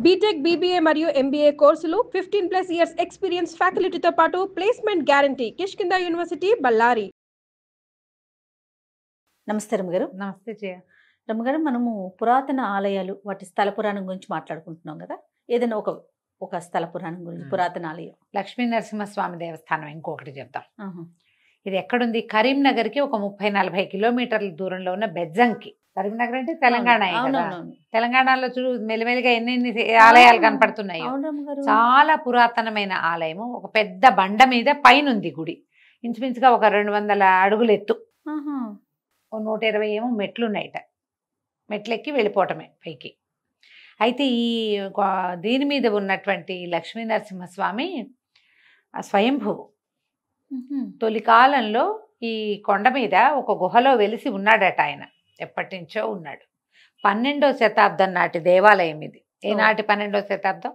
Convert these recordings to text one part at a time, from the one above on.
BTech, BBA మరియు MBA కోర్సులు 15+ years experience ఫ్యాకల్టీతో పాటు placement guarantee. Kishkinda university, Ballari. నమస్తే రమ్మగారు. నమస్తే జయ. రమ్మగారు, మనము పురాతన ఆలయాలు వాటి స్థల పురాణం గురించి మాట్లాడుకుంటున్నాం కదా. ఏదైనా ఒక స్థల పురాణం గురించి, పురాతన ఆలయం. లక్ష్మీ నరసింహస్వామి దేవస్థానం ఇంకొకటి చెప్తాం. ఇది ఎక్కడుంది? కరీంనగర్కి ఒక 30-40 కిలోమీటర్ల దూరంలో ఉన్న బెజ్జంకి. కరీంనగర్ అంటే తెలంగాణ. తెలంగాణలో చూడు మెల్లిమెల్లిగా ఎన్ని ఆలయాలు కనపడుతున్నాయి. చాలా పురాతనమైన ఆలయము. ఒక పెద్ద బండ మీద పైన ఉంది గుడి. ఇంచుమించుగా ఒక 200 అడుగులు ఎత్తు. 120 ఏమో మెట్లు ఉన్నాయిట. మెట్లెక్కి వెళ్ళిపోవటమే పైకి. అయితే ఈ దీని మీద ఉన్నటువంటి లక్ష్మీ నరసింహస్వామి స్వయంభువు. తొలి కాలంలో ఈ కొండ మీద ఒక గుహలో వెలిసి ఉన్నాడట ఆయన. ఎప్పటి నుంచో ఉన్నాడు. 12వ శతాబ్దం నాటి దేవాలయం ఇది. ఏనాటి 12వ శతాబ్దం?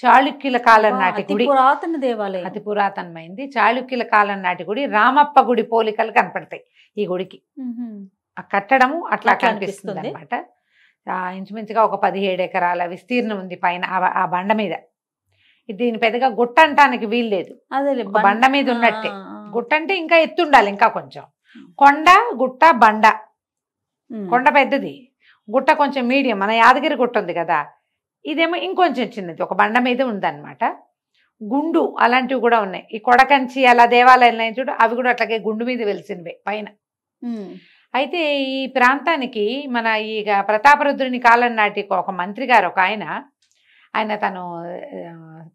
చాళుక్యుల కాలం నాటి గుడి. పురాతన దేవాలయం, అతి పురాతనమైంది. చాళుక్యుల కాలం నాటి గుడి. రామప్ప గుడి పోలికలు కనపడతాయి ఈ గుడికి. ఆ కట్టడము అట్లా కనిపిస్తుంది అనమాట. ఇంచుమించుగా ఒక 17 ఎకరాల విస్తీర్ణం ఉంది పైన ఆ బండ మీద. దీని పెద్దగా గుట్ట అంటానికి వీల్లేదు. బండ మీద ఉన్నట్టే. గుట్ట అంటే ఇంకా ఎత్తుండాలి, ఇంకా కొంచెం. కొండ, గుట్ట, బండ. కొండ పెద్దది, గుట్ట కొంచెం మీడియం. మన యాదగిరి గుట్ట ఉంది కదా, ఇదేమో ఇంకొంచెం చిన్నది. ఒక బండ మీద ఉందన్నమాట. గుండు అలాంటివి కూడా ఉన్నాయి. ఈ కొడకంచి అలా దేవాలయాలు చూడు, అవి కూడా అట్లాగే గుండు మీద వెలిసినవే పైన. అయితే ఈ ప్రాంతానికి మన ఈ ప్రతాపరుద్రుని కాలం నాటి ఒక మంత్రి గారు ఒక ఆయన తను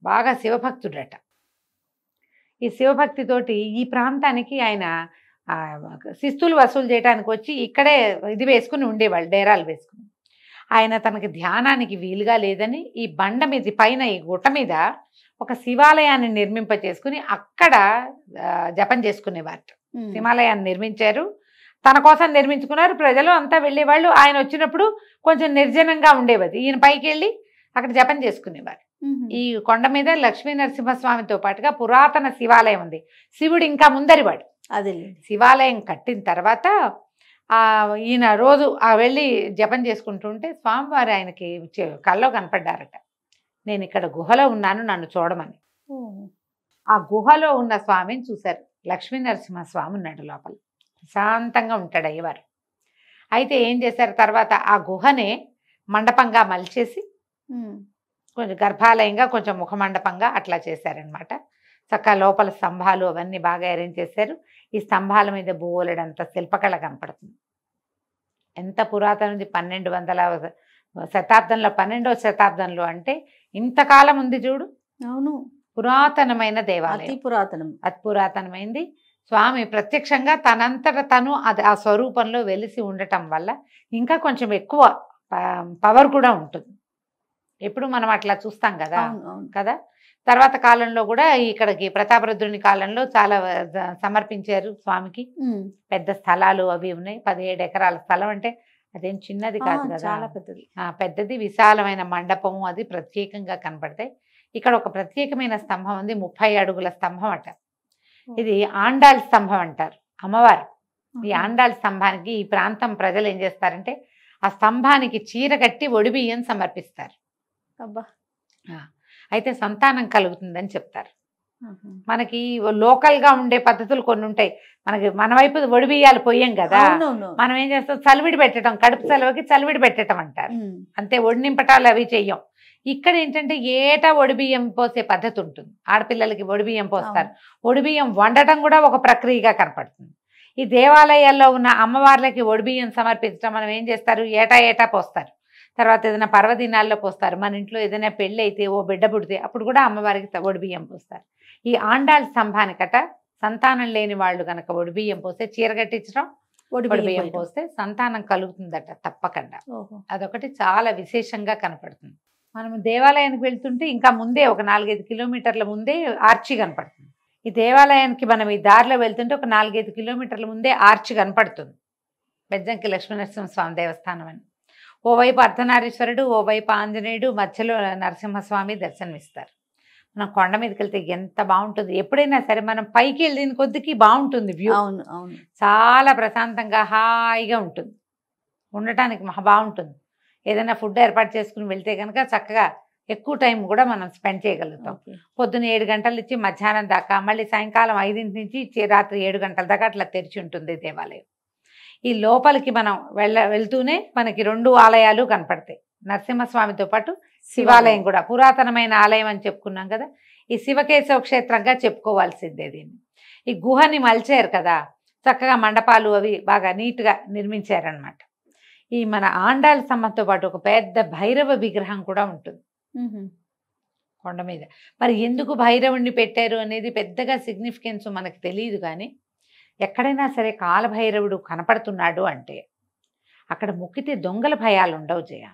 బాగా శివభక్తుడట. ఈ శివభక్తితోటి ఈ ప్రాంతానికి ఆయన శిస్తులు వసూలు చేయడానికి వచ్చి ఇక్కడే ఇది వేసుకుని ఉండేవాళ్ళు, డేరాలు వేసుకుని. ఆయన తనకి ధ్యానానికి వీలుగా లేదని ఈ బండ మీద పైన ఈ గుట్ట మీద ఒక శివాలయాన్ని నిర్మింపచేసుకుని అక్కడ జపం చేసుకునేవారు. శివాలయాన్ని నిర్మించారు, తన కోసం నిర్మించుకున్నారు. ప్రజలు అంతా వెళ్ళేవాళ్ళు. ఆయన వచ్చినప్పుడు కొంచెం నిర్జనంగా ఉండేవారు. ఈయన పైకి వెళ్ళి అక్కడ జపం చేసుకునేవారు. ఈ కొండ మీద లక్ష్మీ నరసింహస్వామితో పాటుగా పురాతన శివాలయం ఉంది. శివుడు ఇంకా ముందరివాడు. అదే శివాలయం కట్టిన తర్వాత ఈయన రోజు వెళ్ళి జపం చేసుకుంటుంటే స్వామివారు ఆయనకి కల్లో కనపడ్డారట. నేను ఇక్కడ గుహలో ఉన్నాను, నన్ను చూడమని. ఆ గుహలో ఉన్న స్వామిని చూశారు. లక్ష్మీ నరసింహస్వామి ఉన్నాడు లోపల. శాంతంగా ఉంటాడు అయ్యవారు. అయితే ఏం చేశారు తర్వాత ఆ గుహనే మండపంగా మలిచేసి కొంచెం గర్భాలయంగా, కొంచెం ముఖమండపంగా అట్లా చేశారనమాట. చక్కగా లోపల స్తంభాలు అవన్నీ బాగా అరేంజ్ చేశారు. ఈ స్తంభాల మీద బోలెడంత శిల్పకళ కనపడుతుంది. ఎంత పురాతనది! 1200వ శతాబ్దంలో, 12వ శతాబ్దంలో అంటే ఇంతకాలం ఉంది చూడు. అవును, పురాతనమైన దేవాలయం, అతి పురాతనమైంది. స్వామి ప్రత్యక్షంగా తనంతట తను ఆ స్వరూపంలో వెలిసి ఉండటం వల్ల ఇంకా కొంచెం ఎక్కువ పవర్ కూడా ఉంటుంది. ఎప్పుడు మనం అట్లా చూస్తాం కదా కదా. తర్వాత కాలంలో కూడా ఇక్కడికి ప్రతాపరుద్రుని కాలంలో చాలా సమర్పించారు స్వామికి. పెద్ద స్థలాలు అవి ఉన్నాయి. 17 ఎకరాల స్థలం అంటే అదేం చిన్నది కాదు కదా, చాలా పెద్దది. పెద్దది, విశాలమైన మండపము అది ప్రత్యేకంగా కనపడతాయి. ఇక్కడ ఒక ప్రత్యేకమైన స్తంభం ఉంది, 30 అడుగుల స్తంభం అట. ఇది ఆండాళ్ స్తంభం అంటారు అమ్మవారు. ఈ ఆండాళ్ స్తంభానికి ఈ ప్రాంతం ప్రజలు ఏం చేస్తారంటే ఆ స్తంభానికి చీర కట్టి ఒడిబియ్యం సమర్పిస్తారు. అయితే సంతానం కలుగుతుందని చెప్తారు. మనకి లోకల్గా ఉండే పద్ధతులు కొన్ని ఉంటాయి. మన వైపు ఒడిబియ్యాలు పొయ్యం కదా, మనం ఏం చేస్తాం, చలివిడి పెట్టడం, కడుపు చలవకి చలివిడి పెట్టడం అంటారు. అంతే, ఒడి నింపటాలు అవి చెయ్యం. ఇక్కడ ఏంటంటే ఏటా ఒడిబియ్యం పోసే పద్ధతి ఉంటుంది. ఆడపిల్లలకి ఒడిబియ్యం పోస్తారు. ఒడిబియ్యం వండటం కూడా ఒక ప్రక్రియగా కనపడుతుంది. ఈ దేవాలయాల్లో ఉన్న అమ్మవార్లకి ఒడిబియ్యం సమర్పించడం మనం ఏం చేస్తారు, ఏటా పోస్తారు. తర్వాత ఏదైనా పర్వదినాల్లో పోస్తారు. మన ఇంట్లో ఏదైనా పెళ్ళి అయితే, ఓ బిడ్డ పుడితే అప్పుడు కూడా అమ్మవారికి ఒడిబియ్యం పోస్తారు. ఈ ఆండాళ్ స్తంభానికట సంతానం లేని వాళ్ళు కనుక ఒడిబియ్యం పోస్తే, చీర కట్టించడం, ఒడిబియ్యం పోస్తే సంతానం కలుగుతుందట తప్పకుండా. అదొకటి చాలా విశేషంగా కనపడుతుంది. మనం దేవాలయానికి వెళ్తుంటే ఇంకా ముందే ఒక 4-5 కిలోమీటర్ల ముందే ఆర్చి కనపడుతుంది. ఈ దేవాలయానికి మనం ఈ దారిలో వెళ్తుంటే ఒక 4-5 కిలోమీటర్ల ముందే ఆర్చి కనపడుతుంది. బెజ్జంకి లక్ష్మీనరసింహస్వామి దేవస్థానం అని. ఓవైపు అర్ధనారీశ్వరుడు, ఓవైపు ఆంజనేయుడు, మధ్యలో నరసింహస్వామి దర్శనమిస్తారు. మనం కొండ మీదకి వెళ్తే ఎంత బాగుంటుంది. ఎప్పుడైనా సరే మనం పైకి వెళ్ళిన కొద్దికి బాగుంటుంది వ్యూ. చాలా ప్రశాంతంగా హాయిగా ఉంటుంది, ఉండటానికి మహా బాగుంటుంది. ఏదైనా ఫుడ్ ఏర్పాటు చేసుకుని వెళ్తే కనుక చక్కగా ఎక్కువ టైం కూడా మనం స్పెండ్ చేయగలుగుతాం. పొద్దున్న 7 గంటల నుంచి మధ్యాహ్నం దాకా, మళ్ళీ సాయంకాలం 5 నుంచి రాత్రి 7 గంటల దాకా అట్లా తెరిచి ఉంటుంది దేవాలయం. ఈ లోపలికి మనం వెళ్తూనే మనకి 2 ఆలయాలు కనపడతాయి. నరసింహస్వామితో పాటు శివాలయం కూడా, పురాతనమైన ఆలయం అని చెప్పుకున్నాం కదా. ఈ శివకేశవ క్షేత్రంగా చెప్పుకోవాల్సిందే దీన్ని. ఈ గుహని మలిచారు కదా, చక్కగా మండపాలు అవి బాగా నీట్గా నిర్మించారనమాట. ఈ మన ఆండాళ్ళ స్తంభంతో పాటు ఒక పెద్ద భైరవ విగ్రహం కూడా ఉంటుంది కొండ మీద. మరి ఎందుకు భైరవుణ్ణి పెట్టారు అనేది పెద్దగా సిగ్నిఫికెన్స్ మనకు తెలియదు, కానీ ఎక్కడైనా సరే కాలభైరవుడు కనపడుతున్నాడు అంటే అక్కడ మొక్కితే దొంగల భయాలు ఉండవు జయ.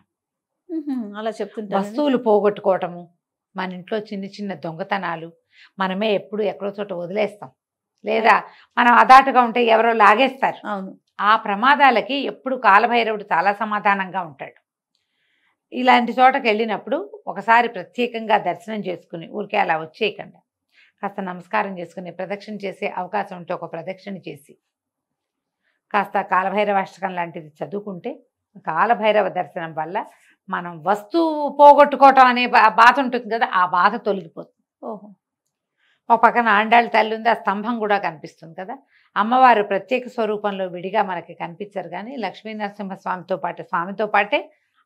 అలా చెప్తుంటా. వస్తువులు పోగొట్టుకోవటము, మన ఇంట్లో చిన్న చిన్న దొంగతనాలు, మనమే ఎప్పుడు ఎక్కడో చోట వదిలేస్తాం, లేదా మనం అదాటుగా ఉంటే ఎవరో లాగేస్తారు. అవును, ఆ ప్రమాదాలకి ఎప్పుడు కాలభైరవుడు చాలా సమాధానంగా ఉంటాడు. ఇలాంటి చోటకి వెళ్ళినప్పుడు ఒకసారి ప్రత్యేకంగా దర్శనం చేసుకుని ఊరికే అలా వచ్చేయకుండా కాస్త నమస్కారం చేసుకుని ప్రదక్షిణ చేసే అవకాశం ఉంటే ఒక ప్రదక్షిణ చేసి కాస్త కాలభైరవ అష్టకం లాంటిది చదువుకుంటే కాలభైరవ దర్శనం వల్ల మనం వస్తువు పోగొట్టుకోవటం అనే బాధ ఉంటుంది కదా, ఆ బాధ తొలగిపోతుంది. ఓహో. ఒక పక్కన ఆండాళ్ళ తల్లి ఉంది, ఆ స్తంభం కూడా కనిపిస్తుంది కదా. అమ్మవారు ప్రత్యేక స్వరూపంలో విడిగా మనకి కనిపించరు, కానీ లక్ష్మీనరసింహ స్వామితో పాటే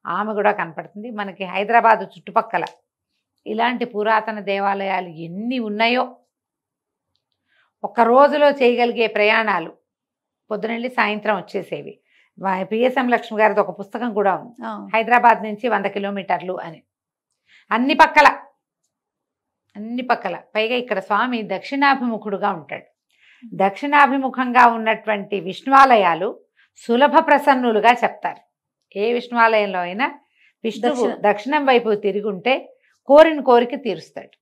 ఆమె కూడా కనపడుతుంది. మనకి హైదరాబాదు చుట్టుపక్కల ఇలాంటి పురాతన దేవాలయాలు ఎన్ని ఉన్నాయో. ఒక రోజులో చేయగలిగే ప్రయాణాలు, పొద్దునెళ్ళి సాయంత్రం వచ్చేసేవి. పిఎస్ఎం లక్ష్మి గారిది ఒక పుస్తకం కూడా ఉంది, హైదరాబాద్ నుంచి 100 కిలోమీటర్లు అని. అన్ని పక్కల పైగా ఇక్కడ స్వామి దక్షిణాభిముఖుడుగా ఉంటాడు. దక్షిణాభిముఖంగా ఉన్నటువంటి విష్ణువాలయాలు సులభ ప్రసన్నులుగా చెప్తారు. ఏ విష్ణువాలయంలో అయినా విష్ణువు దక్షిణం వైపు తిరిగి ఉంటే కోరిన కోరిక తీరుస్తాడు.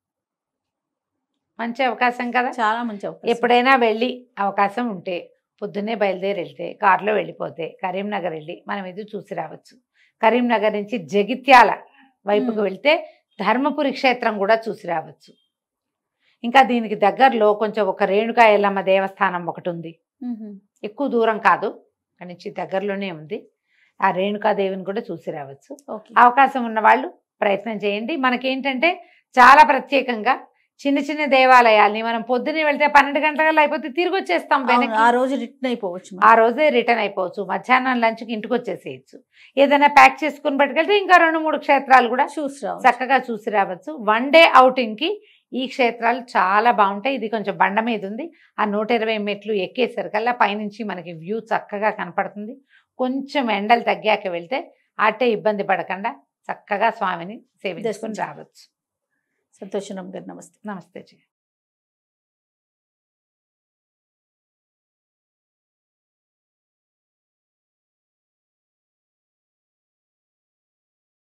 మంచి అవకాశం కదా, చాలా మంచి అవకాశం. ఎప్పుడైనా వెళ్ళి అవకాశం ఉంటే పొద్దున్నే బయలుదేరి వెళ్తే, కారులో వెళ్ళిపోతే కరీంనగర్ వెళ్ళి మనం ఇది చూసి రావచ్చు. కరీంనగర్ నుంచి జగిత్యాల వైపుకు వెళ్తే ధర్మపురి క్షేత్రం కూడా చూసి రావచ్చు. ఇంకా దీనికి దగ్గరలో కొంచెం ఒక రేణుకా ఎల్లమ్మ దేవస్థానం ఒకటి ఉంది, ఎక్కువ దూరం కాదు, అక్కడి నుంచి దగ్గరలోనే ఉంది. ఆ రేణుకాదేవిని కూడా చూసి రావచ్చు. అవకాశం ఉన్న వాళ్ళు ప్రయత్నం చేయండి. మనకేంటంటే చాలా ప్రత్యేకంగా చిన్న చిన్న దేవాలయాల్ని మనం పొద్దున్నే వెళ్తే 12 గంటల అయిపోతే తిరిగి వచ్చేస్తాం. ఆ రోజు రిటర్న్ అయిపోవచ్చు, ఆ రోజే రిటర్న్ అయిపోవచ్చు. మధ్యాహ్నం లంచ్కి ఇంటికి వచ్చేసేయచ్చు. ఏదైనా ప్యాక్ చేసుకుని పట్టుకెళ్తే ఇంకా 2-3 క్షేత్రాలు కూడా చక్కగా చూసి రావచ్చు. 1 డే అవుటింగ్కి ఈ క్షేత్రాలు చాలా బాగుంటాయి. ఇది కొంచెం బండ మీద ఉంది, ఆ 120 మెట్లు ఎక్కేసరికల్లా పైనుంచి మనకి వ్యూ చక్కగా కనపడుతుంది. కొంచెం ఎండలు తగ్గాక వెళ్తే అట్టే ఇబ్బంది పడకుండా చక్కగా స్వామిని సేవించుకుని రావచ్చు. సంతోషం గారు, నమస్తే. నమస్తే.